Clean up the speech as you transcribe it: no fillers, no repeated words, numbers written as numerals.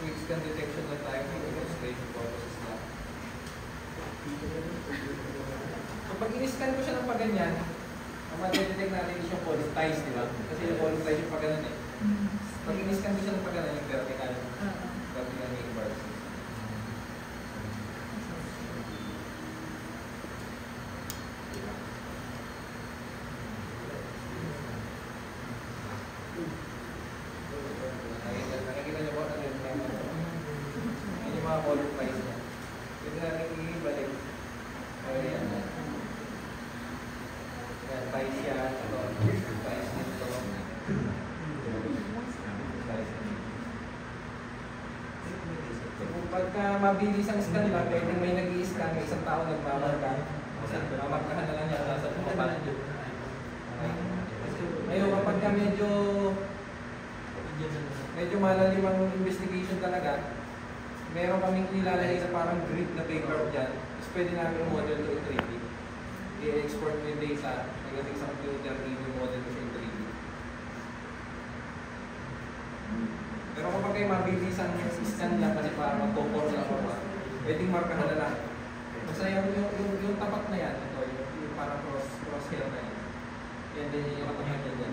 quick scan detection na tayo for demonstration purposes na. So pag in-scan ko siya ng paganyan, ang ma-detect natin is yung poly ties, di ba? Kasi yung poly ties yung paganan eh. Pag in-scan ko siya ng paganan, yung vertical main bars. Nakikita niyo po ano yung mga poly ties niya. Pwede natin i-balik. Ayan. Yan, ties yan. Ties dito. Pagka mabilis ang scan lang, pwede may nag-i-scan, may isang tao nagmamarka. Mamarkahan na lang niya sa pumapan. Ngayon, kapag medyo malalim ang investigation talaga, meron kaming nilalagay na parang grid na paper dyan. Tapos pwede namin model to in 3D. I-export yung data, nagating sa computer, i-model to in 3D. Pero kapag kayo mabilis ang scan lang kasi para mag-comport lang ako, pwedeng markahan na lang. Basta yung tapat na yan, ito, yung parang crosshair na yan. Yan din yung katapat yan.